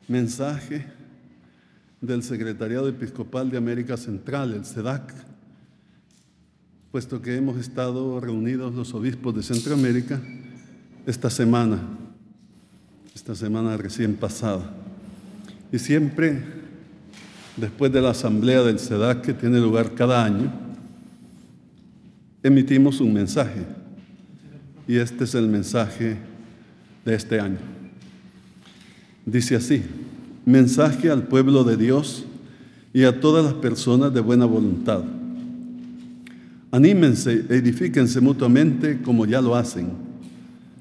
Mensaje del Secretariado Episcopal de América Central, el SEDAC, puesto que hemos estado reunidos los obispos de Centroamérica esta semana recién pasada. Y siempre, después de la asamblea del SEDAC, que tiene lugar cada año, emitimos un mensaje. Y este es el mensaje de este año. Dice así: mensaje al pueblo de Dios y a todas las personas de buena voluntad. Anímense e edifíquense mutuamente como ya lo hacen.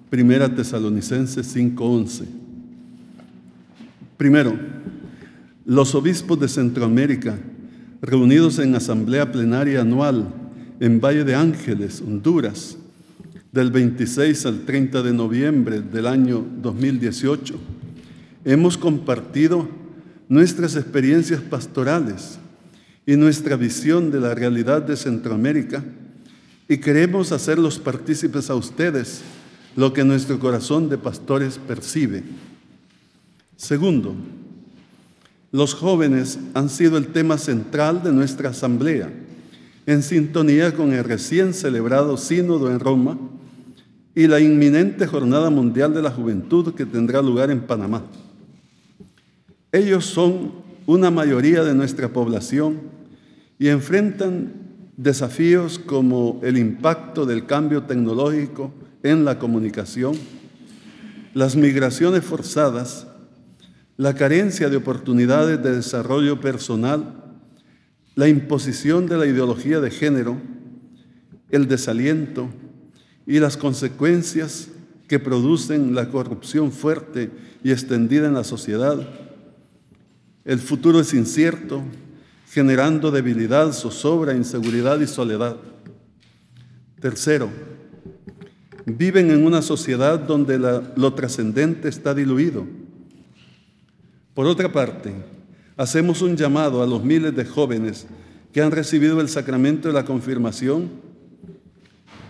Primera Tesalonicenses 5:11. Primero, los obispos de Centroamérica, reunidos en asamblea plenaria anual en Valle de Ángeles, Honduras, del 26 al 30 de noviembre del año 2018, hemos compartido nuestras experiencias pastorales y nuestra visión de la realidad de Centroamérica y queremos hacerlos partícipes a ustedes lo que nuestro corazón de pastores percibe. Segundo, los jóvenes han sido el tema central de nuestra asamblea, en sintonía con el recién celebrado Sínodo en Roma y la inminente Jornada Mundial de la Juventud que tendrá lugar en Panamá. Ellos son una mayoría de nuestra población y enfrentan desafíos como el impacto del cambio tecnológico en la comunicación, las migraciones forzadas, la carencia de oportunidades de desarrollo personal, la imposición de la ideología de género, el desaliento y las consecuencias que producen la corrupción fuerte y extendida en la sociedad. El futuro es incierto, generando debilidad, zozobra, inseguridad y soledad. Tercero, viven en una sociedad donde lo trascendente está diluido. Por otra parte, hacemos un llamado a los miles de jóvenes que han recibido el sacramento de la confirmación,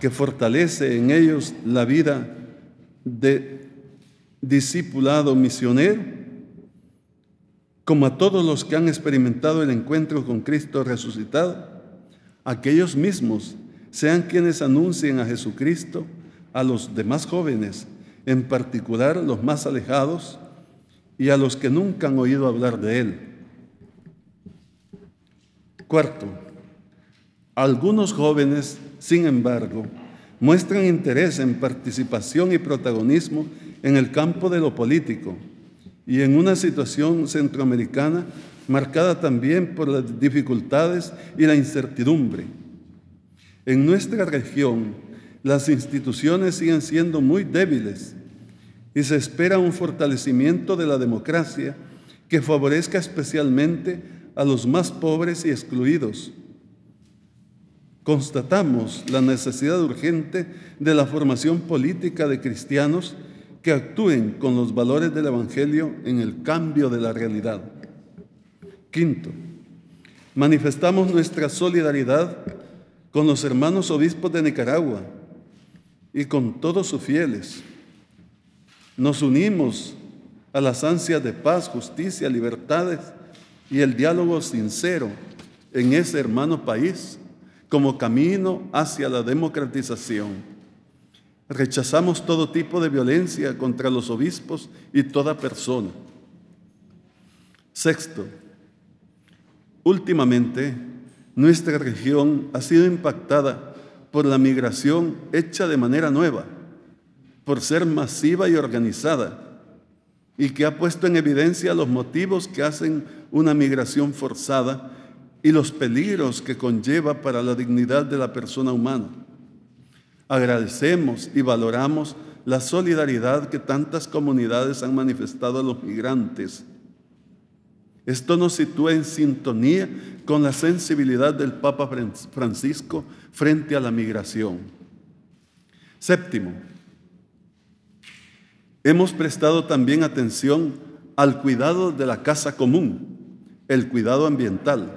que fortalece en ellos la vida de discipulado misionero, como a todos los que han experimentado el encuentro con Cristo resucitado, aquellos mismos sean quienes anuncien a Jesucristo a los demás jóvenes, en particular los más alejados y a los que nunca han oído hablar de Él. Cuarto, algunos jóvenes, sin embargo, muestran interés en participación y protagonismo en el campo de lo político y en una situación centroamericana marcada también por las dificultades y la incertidumbre. En nuestra región, las instituciones siguen siendo muy débiles y se espera un fortalecimiento de la democracia que favorezca especialmente a los más pobres y excluidos. Constatamos la necesidad urgente de la formación política de cristianos que actúen con los valores del Evangelio en el cambio de la realidad. Quinto, manifestamos nuestra solidaridad con los hermanos obispos de Nicaragua y con todos sus fieles. Nos unimos a las ansias de paz, justicia, libertades y el diálogo sincero en ese hermano país como camino hacia la democratización. Rechazamos todo tipo de violencia contra los obispos y toda persona. Sexto, últimamente nuestra región ha sido impactada por la migración hecha de manera nueva, por ser masiva y organizada, y que ha puesto en evidencia los motivos que hacen una migración forzada y los peligros que conlleva para la dignidad de la persona humana. Agradecemos y valoramos la solidaridad que tantas comunidades han manifestado a los migrantes. Esto nos sitúa en sintonía con la sensibilidad del Papa Francisco frente a la migración. Séptimo, hemos prestado también atención al cuidado de la casa común, el cuidado ambiental.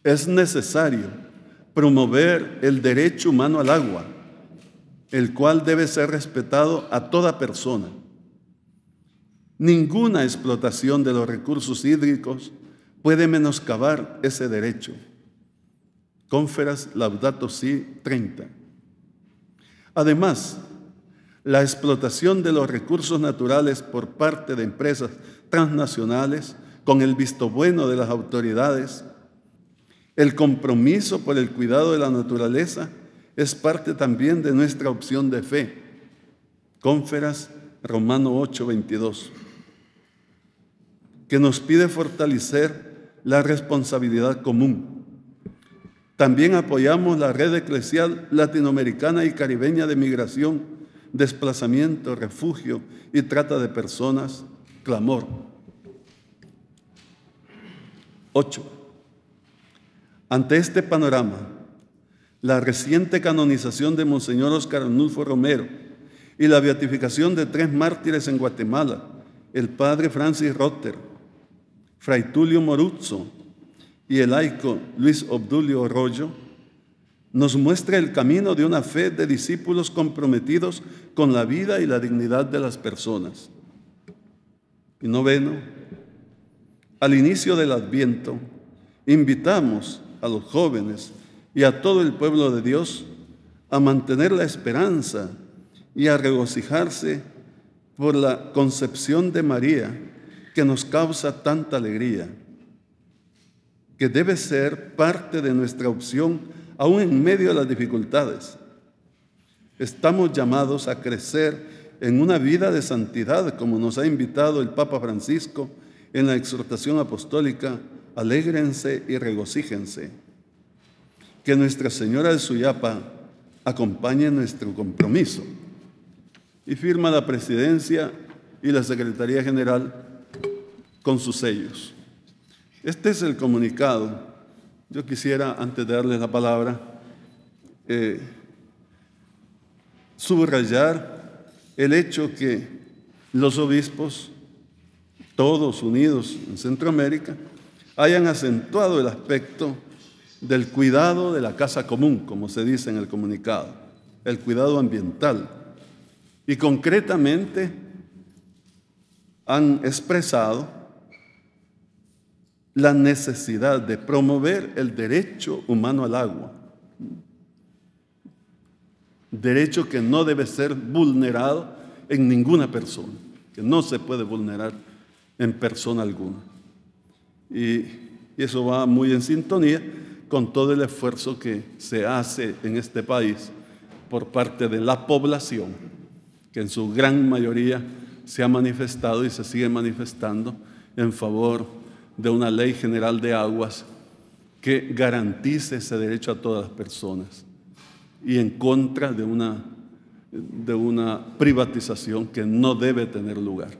Es necesario promover el derecho humano al agua, el cual debe ser respetado a toda persona. Ninguna explotación de los recursos hídricos puede menoscabar ese derecho. Conferas Laudato Si 30. Además, la explotación de los recursos naturales por parte de empresas transnacionales, con el visto bueno de las autoridades, el compromiso por el cuidado de la naturaleza es parte también de nuestra opción de fe. Conferas Romano 8:22, que nos pide fortalecer la responsabilidad común. También apoyamos la red eclesial latinoamericana y caribeña de migración, desplazamiento, refugio y trata de personas, Clamor. 8. Ante este panorama, la reciente canonización de Monseñor Óscar Arnulfo Romero y la beatificación de 3 mártires en Guatemala, el padre Francis Rotter, fray Tulio Moruzzo y el laico Luis Obdulio Arroyo, nos muestra el camino de una fe de discípulos comprometidos con la vida y la dignidad de las personas. Y 9, al inicio del Adviento, invitamos a los jóvenes y a todo el pueblo de Dios a mantener la esperanza y a regocijarse por la concepción de María que nos causa tanta alegría, que debe ser parte de nuestra opción aún en medio de las dificultades. Estamos llamados a crecer en una vida de santidad, como nos ha invitado el Papa Francisco en la exhortación apostólica: alégrense y regocíjense. Que Nuestra Señora de Suyapa acompañe nuestro compromiso. Y firma la Presidencia y la Secretaría General con sus sellos. Este es el comunicado. Yo quisiera, antes de darles la palabra, subrayar el hecho que los obispos, todos unidos en Centroamérica, hayan acentuado el aspecto del cuidado de la casa común, como se dice en el comunicado, el cuidado ambiental. Y concretamente han expresado la necesidad de promover el derecho humano al agua, derecho que no debe ser vulnerado en ninguna persona, que no se puede vulnerar en persona alguna. Y eso va muy en sintonía con todo el esfuerzo que se hace en este país por parte de la población, que en su gran mayoría se ha manifestado y se sigue manifestando en favor de una ley general de aguas que garantice ese derecho a todas las personas y en contra de una privatización que no debe tener lugar.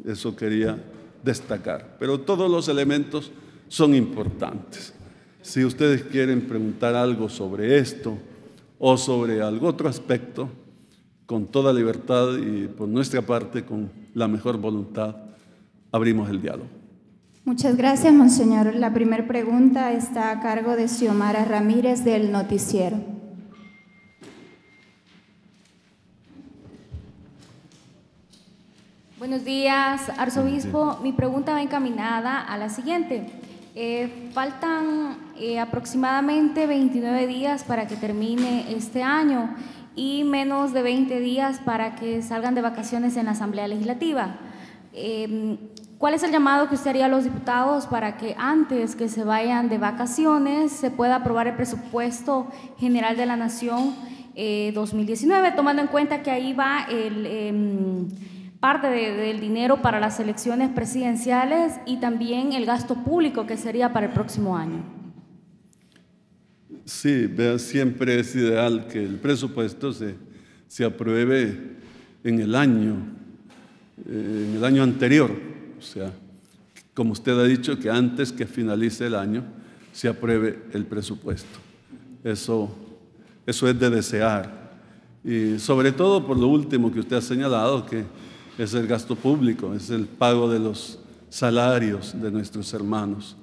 Eso quería destacar. Pero todos los elementos son importantes. Si ustedes quieren preguntar algo sobre esto o sobre algún otro aspecto, con toda libertad y por nuestra parte con la mejor voluntad, abrimos el diálogo. Muchas gracias, Monseñor. La primera pregunta está a cargo de Xiomara Ramírez del Noticiero. Buenos días, arzobispo. Mi pregunta va encaminada a la siguiente. Faltan aproximadamente 29 días para que termine este año y menos de 20 días para que salgan de vacaciones en la Asamblea Legislativa. ¿Cuál es el llamado que usted haría a los diputados para que antes que se vayan de vacaciones se pueda aprobar el presupuesto general de la Nación 2019, tomando en cuenta que ahí va parte del dinero para las elecciones presidenciales y también el gasto público que sería para el próximo año? Sí, vea, siempre es ideal que el presupuesto se apruebe en el año anterior. O sea, como usted ha dicho, que antes que finalice el año se apruebe el presupuesto. Eso es de desear. Y sobre todo por lo último que usted ha señalado, que es el gasto público, es el pago de los salarios de nuestros hermanos.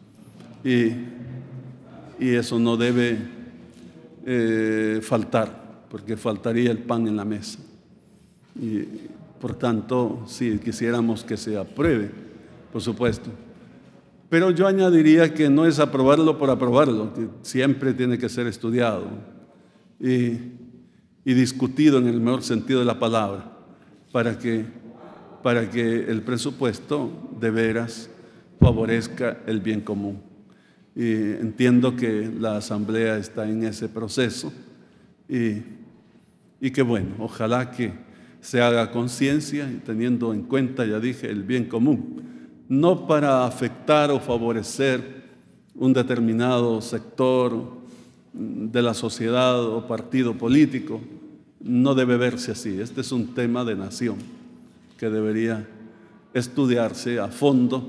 Y eso no debe faltar, porque faltaría el pan en la mesa. Por tanto, sí, quisiéramos que se apruebe, por supuesto. Pero yo añadiría que no es aprobarlo por aprobarlo, que siempre tiene que ser estudiado y discutido en el mejor sentido de la palabra, para que el presupuesto de veras favorezca el bien común. Y entiendo que la Asamblea está en ese proceso y que bueno, ojalá que se haga conciencia y teniendo en cuenta, ya dije, el bien común, no para afectar o favorecer un determinado sector de la sociedad o partido político. No debe verse así. Este es un tema de nación que debería estudiarse a fondo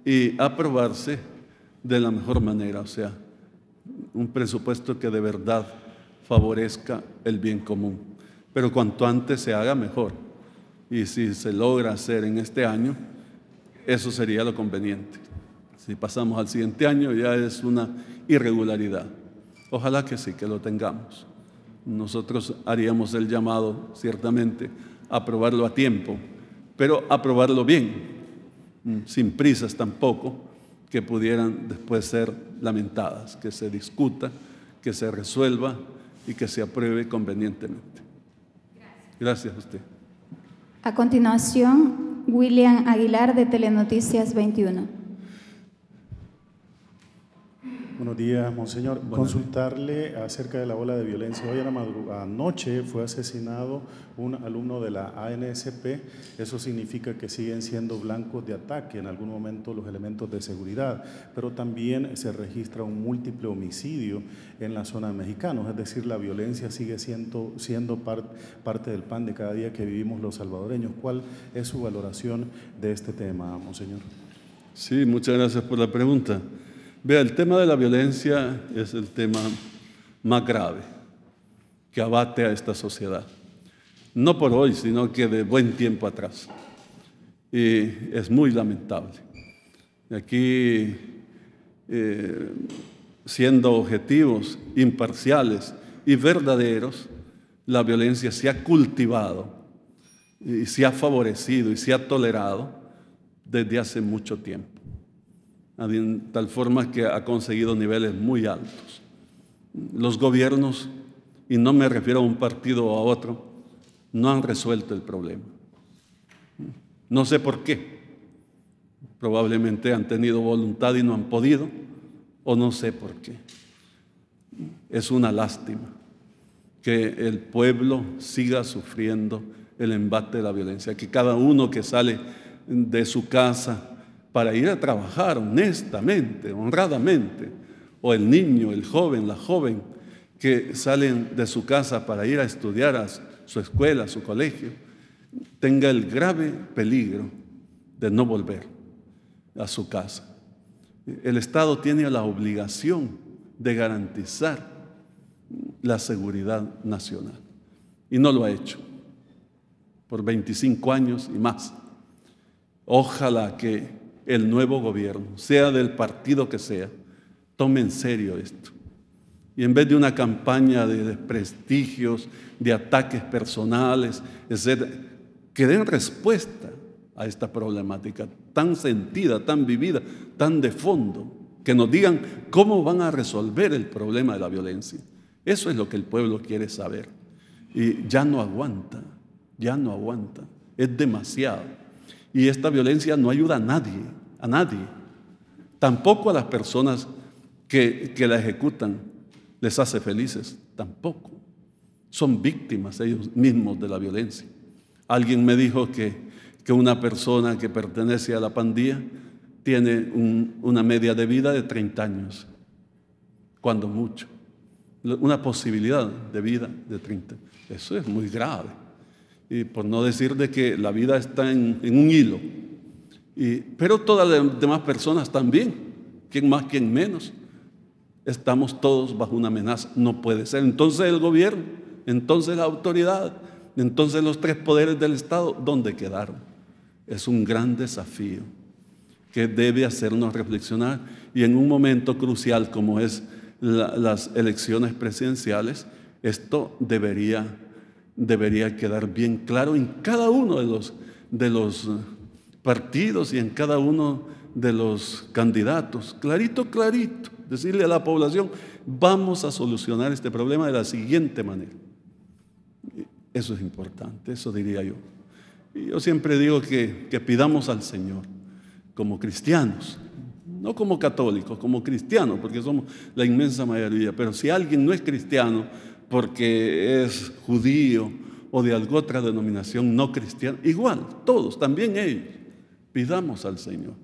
y aprobarse de la mejor manera, o sea, un presupuesto que de verdad favorezca el bien común. Pero cuanto antes se haga, mejor. Y si se logra hacer en este año, eso sería lo conveniente. Si pasamos al siguiente año, ya es una irregularidad. Ojalá que sí, que lo tengamos. Nosotros haríamos el llamado, ciertamente, a aprobarlo a tiempo, pero aprobarlo bien, sin prisas tampoco, que pudieran después ser lamentadas, que se discuta, que se resuelva y que se apruebe convenientemente. Gracias a usted. A continuación, William Aguilar, de Telenoticias 21. Buenos días, monseñor. Consultarle acerca de la ola de violencia. Hoy anoche fue asesinado un alumno de la ANSP. Eso significa que siguen siendo blancos de ataque en algún momento los elementos de seguridad, pero también se registra un múltiple homicidio en la zona de mexicanos. Es decir, la violencia sigue siendo parte del pan de cada día que vivimos los salvadoreños. ¿Cuál es su valoración de este tema, monseñor? Sí, muchas gracias por la pregunta. Vea, el tema de la violencia es el tema más grave que abate a esta sociedad. No por hoy, sino que de buen tiempo atrás. Y es muy lamentable. Aquí, siendo objetivos, imparciales y verdaderos, la violencia se ha cultivado y se ha favorecido y se ha tolerado desde hace mucho tiempo, de tal forma que ha conseguido niveles muy altos. Los gobiernos, y no me refiero a un partido o a otro, no han resuelto el problema. No sé por qué. Probablemente han tenido voluntad y no han podido, o no sé por qué. Es una lástima que el pueblo siga sufriendo el embate de la violencia, que cada uno que sale de su casa para ir a trabajar honestamente, honradamente, o el niño, el joven, la joven que salen de su casa para ir a estudiar a su escuela, a su colegio, tenga el grave peligro de no volver a su casa. El Estado tiene la obligación de garantizar la seguridad nacional y no lo ha hecho por 25 años y más. Ojalá que el nuevo gobierno, sea del partido que sea, tome en serio esto. Y en vez de una campaña de desprestigios, de ataques personales, etc., que den respuesta a esta problemática tan sentida, tan vivida, tan de fondo, que nos digan cómo van a resolver el problema de la violencia. Eso es lo que el pueblo quiere saber. Y ya no aguanta, es demasiado. Y esta violencia no ayuda a nadie, tampoco a las personas que la ejecutan les hace felices, tampoco. Son víctimas ellos mismos de la violencia. Alguien me dijo que una persona que pertenece a la pandilla tiene una media de vida de 30 años, cuando mucho. Una posibilidad de vida de 30. Eso es muy grave. Y por no decir de que la vida está en un hilo. Pero todas las demás personas también, quien más, quien menos, estamos todos bajo una amenaza. No puede ser. Entonces el gobierno, entonces la autoridad, entonces los tres poderes del Estado, ¿dónde quedaron? Es un gran desafío que debe hacernos reflexionar, y en un momento crucial como es las elecciones presidenciales, esto debería debería quedar bien claro en cada uno de los partidos y en cada uno de los candidatos. Clarito, clarito. Decirle a la población, vamos a solucionar este problema de la siguiente manera. Eso es importante, eso diría yo. Y yo siempre digo que pidamos al Señor como cristianos, no como católicos, como cristianos, porque somos la inmensa mayoría. Pero si alguien no es cristiano porque es judío o de alguna otra denominación no cristiana, igual, todos, también ellos, pidamos al Señor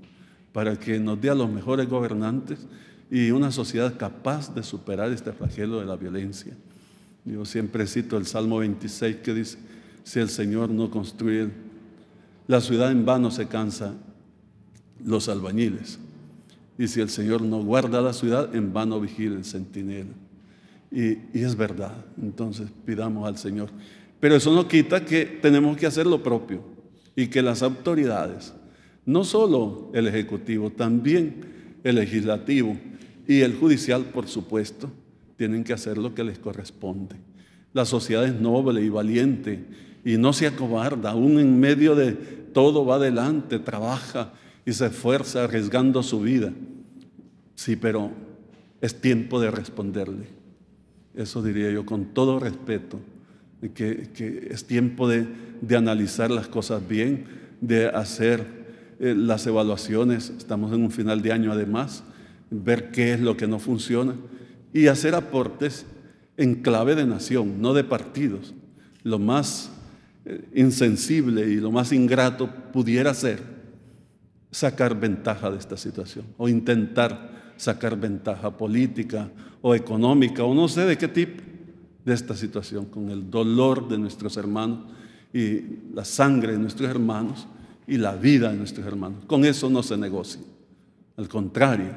para que nos dé a los mejores gobernantes y una sociedad capaz de superar este flagelo de la violencia. Yo siempre cito el Salmo 26 que dice, si el Señor no construye la ciudad, en vano se cansan los albañiles. Y si el Señor no guarda la ciudad, en vano vigila el centinela. Y es verdad, entonces pidamos al Señor. Pero eso no quita que tenemos que hacer lo propio y que las autoridades, no solo el Ejecutivo, también el Legislativo y el Judicial, por supuesto, tienen que hacer lo que les corresponde. La sociedad es noble y valiente y no se acobarda, aún en medio de todo va adelante, trabaja y se esfuerza arriesgando su vida. Sí, pero es tiempo de responderle. Eso diría yo con todo respeto, que es tiempo de analizar las cosas bien, de hacer las evaluaciones. Estamos en un final de año además, ver qué es lo que no funciona y hacer aportes en clave de nación, no de partidos. Lo más insensible y lo más ingrato pudiera ser sacar ventaja de esta situación o intentar sacar ventaja política o económica o no sé de qué tipo de esta situación, con el dolor de nuestros hermanos y la sangre de nuestros hermanos y la vida de nuestros hermanos. Con eso no se negocia. Al contrario,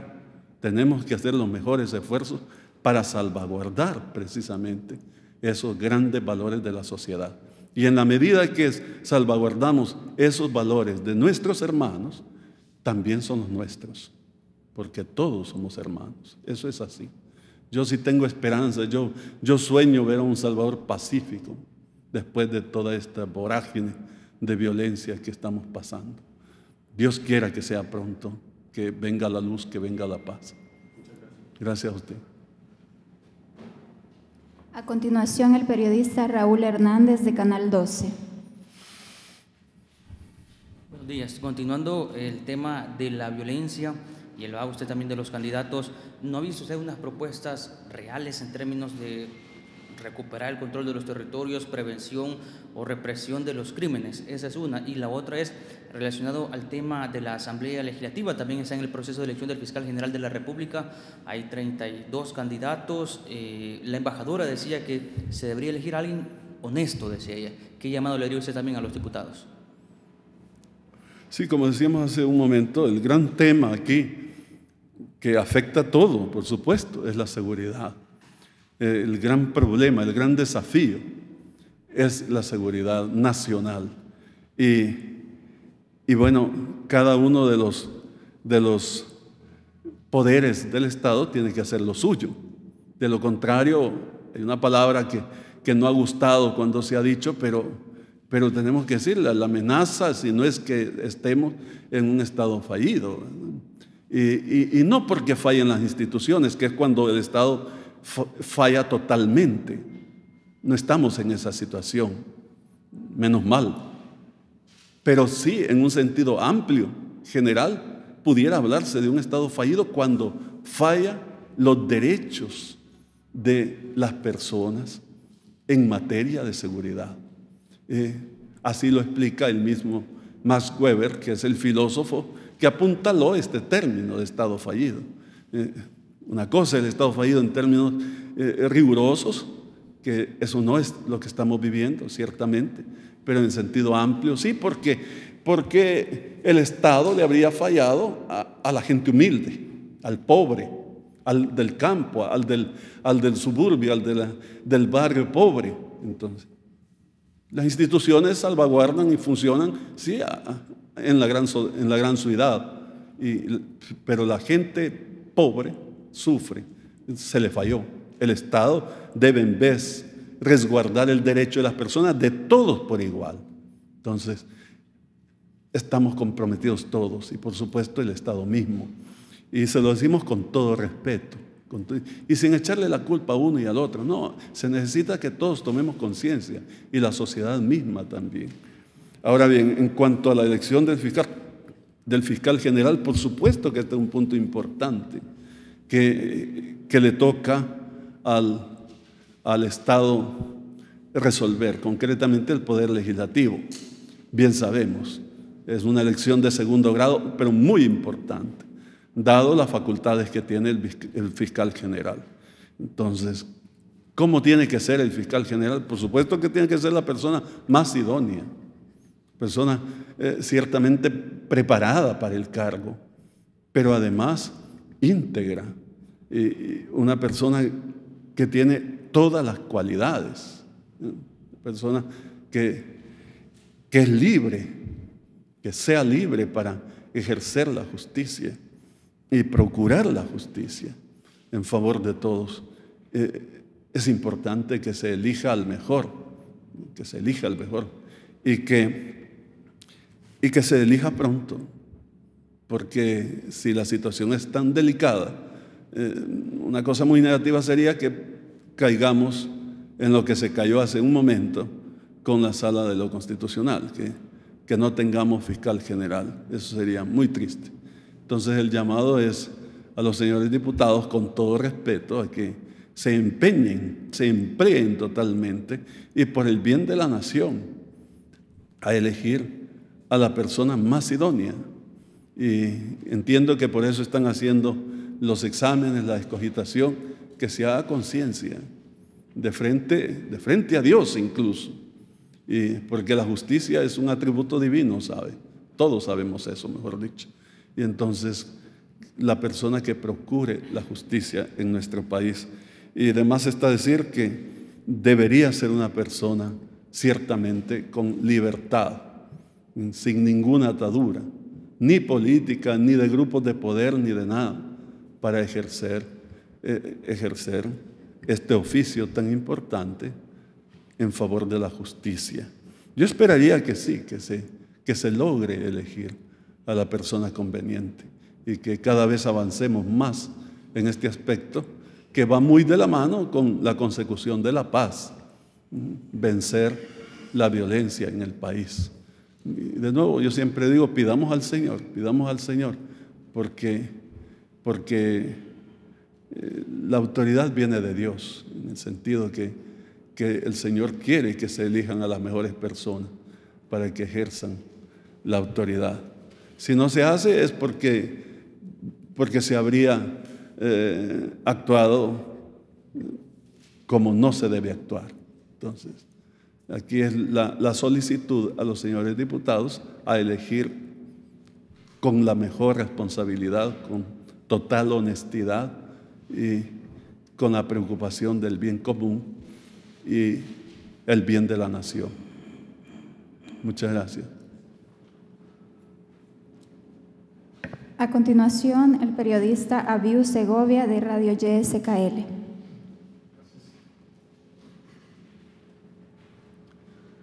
tenemos que hacer los mejores esfuerzos para salvaguardar precisamente esos grandes valores de la sociedad. Y en la medida que salvaguardamos esos valores de nuestros hermanos, también son los nuestros, porque todos somos hermanos. Eso es así. Yo sí tengo esperanza, yo sueño ver a un Salvador pacífico después de toda esta vorágine de violencia que estamos pasando. Dios quiera que sea pronto, que venga la luz, que venga la paz. Gracias a usted. A continuación, el periodista Raúl Hernández de Canal 12. Buenos días. Continuando el tema de la violencia y hablaba usted también de los candidatos, ¿no ha visto usted unas propuestas reales en términos de recuperar el control de los territorios, prevención o represión de los crímenes? Esa es una. Y la otra es relacionado al tema de la Asamblea Legislativa. También está en el proceso de elección del Fiscal General de la República. Hay 32 candidatos. La embajadora decía que se debería elegir a alguien honesto, decía ella. ¿Qué llamado le dio usted también a los diputados? Sí, como decíamos hace un momento, el gran tema aquí, que afecta a todo, por supuesto, es la seguridad. El gran problema, el gran desafío es la seguridad nacional. Y bueno, cada uno de los poderes del Estado tiene que hacer lo suyo. De lo contrario, hay una palabra que no ha gustado cuando se ha dicho, pero tenemos que decirle, la amenaza, si no es que estemos en un Estado fallido. Y no porque fallen las instituciones, que es cuando el Estado falla totalmente. No estamos en esa situación, menos mal. Pero sí, en un sentido amplio, general, pudiera hablarse de un Estado fallido cuando falla los derechos de las personas en materia de seguridad. Así lo explica el mismo Max Weber, que es el filósofo que apuntaló este término de Estado fallido. Una cosa es el Estado fallido en términos rigurosos, que eso no es lo que estamos viviendo, ciertamente, pero en sentido amplio sí, porque el Estado le habría fallado a la gente humilde, al pobre, al del campo, al del suburbio, del barrio pobre. Entonces, las instituciones salvaguardan y funcionan, sí, en la gran ciudad, pero la gente pobre sufre, se le falló. El Estado debe, en vez resguardar el derecho de las personas, de todos por igual. Entonces, estamos comprometidos todos y por supuesto el Estado mismo. Y se lo decimos con todo respeto y sin echarle la culpa a uno y al otro. No, se necesita que todos tomemos conciencia y la sociedad misma también. Ahora bien, en cuanto a la elección del fiscal general, por supuesto que este es un punto importante que le toca al Estado resolver, concretamente el Poder Legislativo. Bien sabemos, es una elección de segundo grado, pero muy importante, dado las facultades que tiene el fiscal general. Entonces, ¿cómo tiene que ser el fiscal general? Por supuesto que tiene que ser la persona más idónea, persona ciertamente preparada para el cargo, pero además íntegra, una persona que tiene todas las cualidades, una persona que es libre, que sea libre para ejercer la justicia y procurar la justicia en favor de todos. Es importante que se elija al mejor, y que se elija pronto, porque si la situación es tan delicada, una cosa muy negativa sería que caigamos en lo que se cayó hace un momento con la Sala de lo Constitucional, que no tengamos fiscal general. Eso sería muy triste. Entonces el llamado es a los señores diputados, con todo respeto, a que se empeñen, se empleen totalmente y por el bien de la nación, a elegir a la persona más idónea. Y entiendo que por eso están haciendo los exámenes, la escogitación, que se haga conciencia, de frente a Dios incluso, y porque la justicia es un atributo divino, ¿sabe? Todos sabemos eso, mejor dicho. Y entonces, la persona que procure la justicia en nuestro país. Y además está decir que debería ser una persona ciertamente con libertad, sin ninguna atadura, ni política, ni de grupos de poder, ni de nada, para ejercer este oficio tan importante en favor de la justicia. Yo esperaría que sí, que se logre elegir a la persona conveniente y que cada vez avancemos más en este aspecto, que va muy de la mano con la consecución de la paz, vencer la violencia en el país. Y de nuevo, yo siempre digo, pidamos al Señor, porque la autoridad viene de Dios, en el sentido que el Señor quiere que se elijan a las mejores personas para que ejerzan la autoridad. Si no se hace es porque se habría actuado como no se debe actuar. Entonces, aquí es la solicitud a los señores diputados a elegir con la mejor responsabilidad, con total honestidad y con la preocupación del bien común y el bien de la nación. Muchas gracias. A continuación, el periodista Abiu Segovia de Radio YSKL.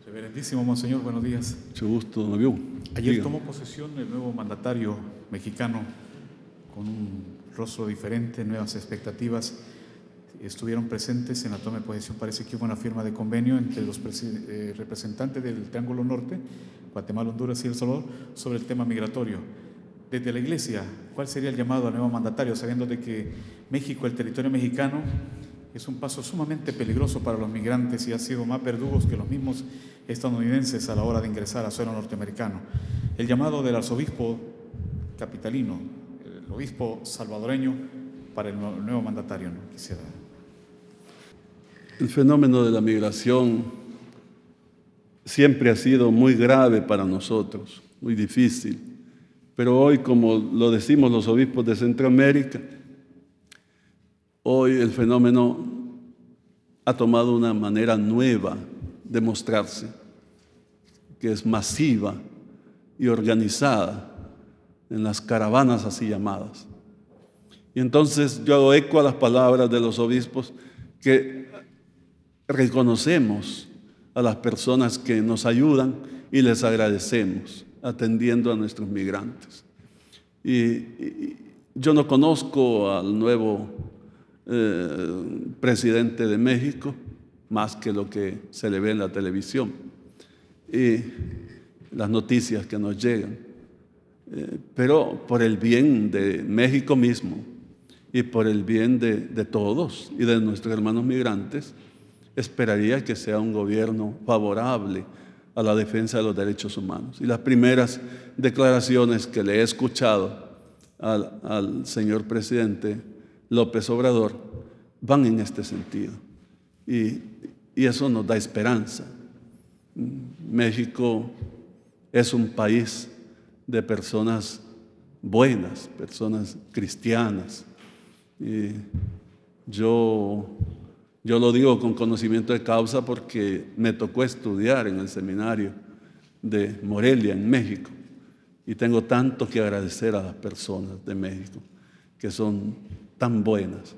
Reverendísimo Monseñor, buenos días. Mucho gusto, don Abiu. Ayer tomó posesión el nuevo mandatario mexicano con un rostro diferente, nuevas expectativas. Estuvieron presentes en la toma de posesión, parece que hubo una firma de convenio entre los representantes del Triángulo Norte, Guatemala, Honduras y El Salvador, sobre el tema migratorio. Desde la Iglesia, ¿cuál sería el llamado al nuevo mandatario, sabiendo de que México, el territorio mexicano, es un paso sumamente peligroso para los migrantes y ha sido más verdugos que los mismos estadounidenses a la hora de ingresar a suelo norteamericano? El llamado del arzobispo capitalino, el obispo salvadoreño, para el nuevo mandatario, ¿no? Quisiera. El fenómeno de la migración siempre ha sido muy grave para nosotros, muy difícil. Pero hoy, como lo decimos los obispos de Centroamérica, hoy el fenómeno ha tomado una manera nueva de mostrarse, que es masiva y organizada en las caravanas así llamadas. Y entonces yo hago eco a las palabras de los obispos que reconocemos a las personas que nos ayudan y les agradecemos atendiendo a nuestros migrantes. Y yo no conozco al nuevo presidente de México más que lo que se le ve en la televisión y las noticias que nos llegan. Pero por el bien de México mismo y por el bien de todos y de nuestros hermanos migrantes, esperaría que sea un gobierno favorable a la defensa de los derechos humanos. Y las primeras declaraciones que le he escuchado al señor presidente López Obrador van en este sentido. Y eso nos da esperanza. México es un país de personas buenas, personas cristianas. Y yo lo digo con conocimiento de causa porque me tocó estudiar en el seminario de Morelia, en México. Y tengo tanto que agradecer a las personas de México, que son tan buenas.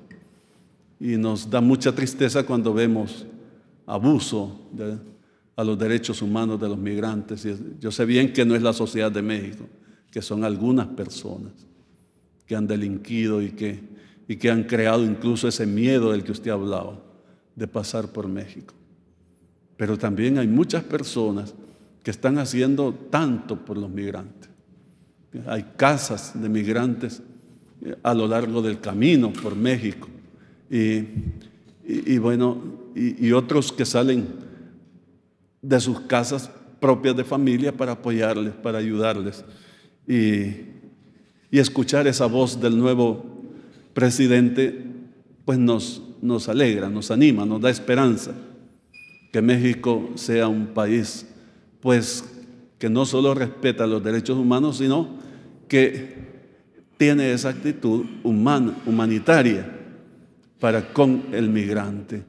Y nos da mucha tristeza cuando vemos abuso a los derechos humanos de los migrantes. Y yo sé bien que no es la sociedad de México, que son algunas personas que han delinquido y que han creado incluso ese miedo del que usted hablaba, de pasar por México. Pero también hay muchas personas que están haciendo tanto por los migrantes. Hay casas de migrantes a lo largo del camino por México. Y otros que salen de sus casas propias de familia para apoyarles, para ayudarles. Y escuchar esa voz del nuevo presidente, pues nos alegra, nos anima, nos da esperanza. Que México sea un país, pues, que no solo respeta los derechos humanos, sino que tiene esa actitud humanitaria para con el migrante.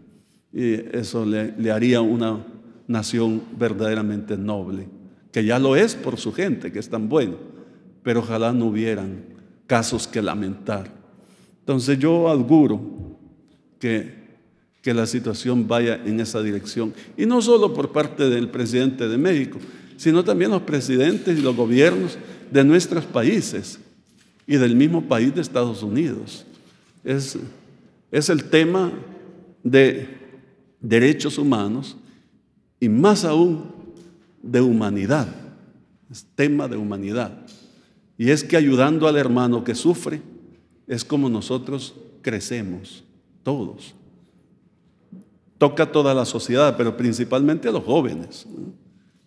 Y eso le haría una nación verdaderamente noble, que ya lo es por su gente, que es tan buena, pero ojalá no hubieran casos que lamentar. Entonces yo auguro que la situación vaya en esa dirección, y no solo por parte del presidente de México, sino también los presidentes y los gobiernos de nuestros países y del mismo país de Estados Unidos. Es el tema de derechos humanos y más aún de humanidad. Es tema de humanidad. Y es que ayudando al hermano que sufre es como nosotros crecemos, todos. Toca a toda la sociedad, pero principalmente a los jóvenes.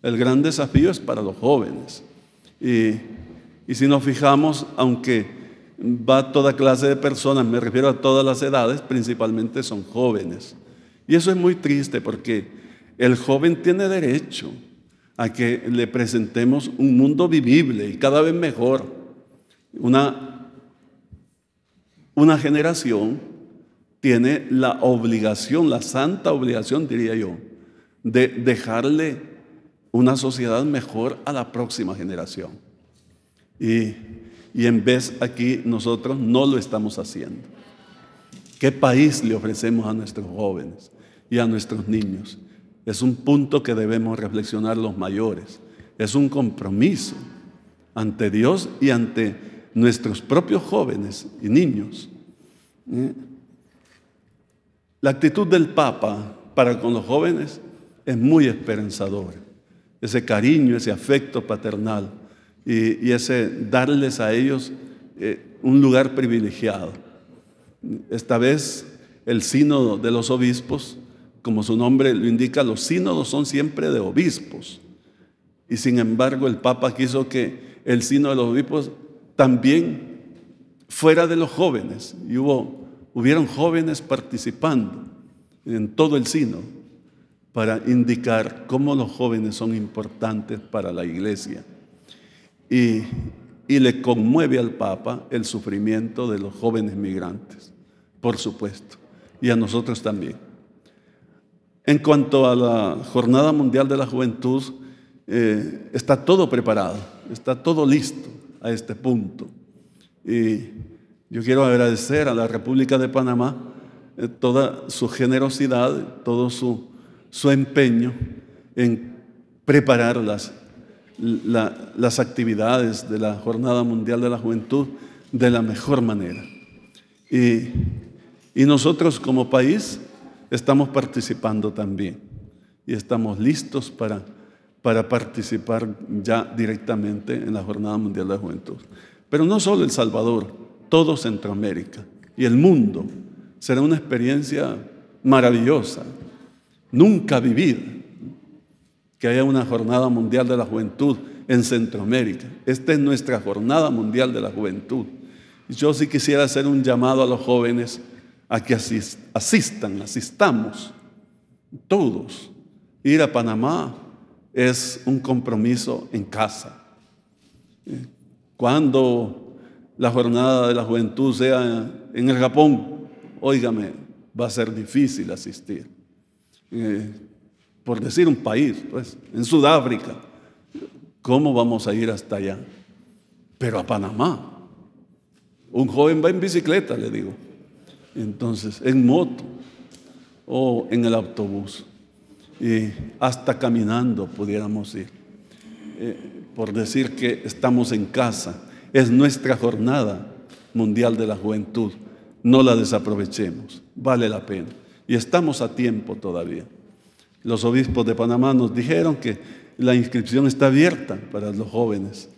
El gran desafío es para los jóvenes. Y si nos fijamos, aunque va toda clase de personas, me refiero a todas las edades, principalmente son jóvenes. Y eso es muy triste porque el joven tiene derecho a que le presentemos un mundo vivible y cada vez mejor. Una generación tiene la obligación, la santa obligación, diría yo, de dejarle una sociedad mejor a la próxima generación. Y en vez aquí nosotros no lo estamos haciendo. ¿Qué país le ofrecemos a nuestros jóvenes y a nuestros niños? Es un punto que debemos reflexionar los mayores. Es un compromiso ante Dios y ante nuestros propios jóvenes y niños. La actitud del Papa para con los jóvenes es muy esperanzadora. Ese cariño, ese afecto paternal y ese darles a ellos un lugar privilegiado. Esta vez el sínodo de los obispos, como su nombre lo indica, los sínodos son siempre de obispos. Y sin embargo el Papa quiso que el sínodo de los obispos también fuera de los jóvenes. Y hubieron jóvenes participando en todo el sínodo para indicar cómo los jóvenes son importantes para la iglesia. Y le conmueve al Papa el sufrimiento de los jóvenes migrantes, por supuesto, y a nosotros también. En cuanto a la Jornada Mundial de la Juventud, está todo preparado, está todo listo a este punto. Y yo quiero agradecer a la República de Panamá toda su generosidad, todo su empeño en preparar las actividades de la Jornada Mundial de la Juventud de la mejor manera. Y nosotros como país estamos participando también y estamos listos para participar ya directamente en la Jornada Mundial de la Juventud. Pero no solo El Salvador, todo Centroamérica y el mundo será una experiencia maravillosa, nunca vivida, que haya una Jornada Mundial de la Juventud en Centroamérica. Esta es nuestra Jornada Mundial de la Juventud. Yo sí quisiera hacer un llamado a los jóvenes a que asistamos todos. Ir a Panamá es un compromiso en casa. Cuando la Jornada de la Juventud sea en el Japón, óigame, va a ser difícil asistir. Por decir un país, pues, en Sudáfrica, ¿cómo vamos a ir hasta allá? Pero a Panamá. Un joven va en bicicleta, le digo. Entonces, en moto o en el autobús. Y hasta caminando pudiéramos ir. Por decir que estamos en casa. Es nuestra Jornada Mundial de la Juventud. No la desaprovechemos. Vale la pena. Y estamos a tiempo todavía. Los obispos de Panamá nos dijeron que la inscripción está abierta para los jóvenes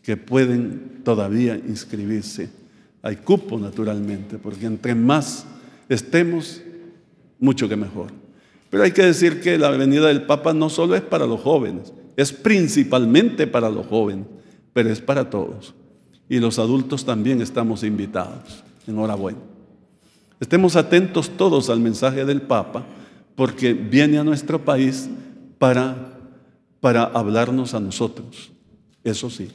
que pueden todavía inscribirse. Hay cupo, naturalmente, porque entre más estemos, mucho que mejor. Pero hay que decir que la venida del Papa no solo es para los jóvenes, es principalmente para los jóvenes, pero es para todos. Y los adultos también estamos invitados. Enhorabuena. Estemos atentos todos al mensaje del Papa, porque viene a nuestro país para hablarnos a nosotros. Eso sí.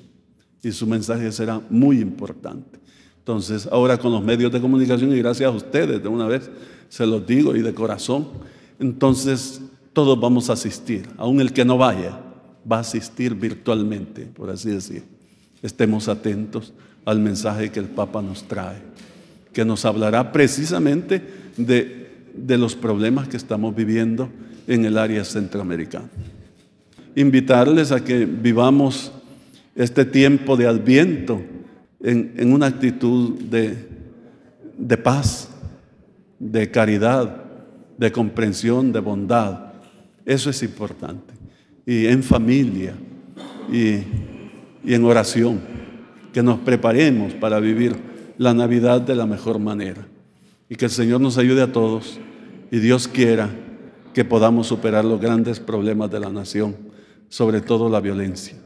Y su mensaje será muy importante. Entonces, ahora con los medios de comunicación, y gracias a ustedes de una vez, se los digo y de corazón, entonces todos vamos a asistir. Aún el que no vaya, va a asistir virtualmente, por así decir. Estemos atentos al mensaje que el Papa nos trae, que nos hablará precisamente de los problemas que estamos viviendo en el área centroamericana. Invitarles a que vivamos este tiempo de Adviento en una actitud de paz, de caridad, de comprensión, de bondad. Eso es importante. Y en familia y en oración, que nos preparemos para vivir la Navidad de la mejor manera. Y que el Señor nos ayude a todos y Dios quiera que podamos superar los grandes problemas de la nación, sobre todo la violencia.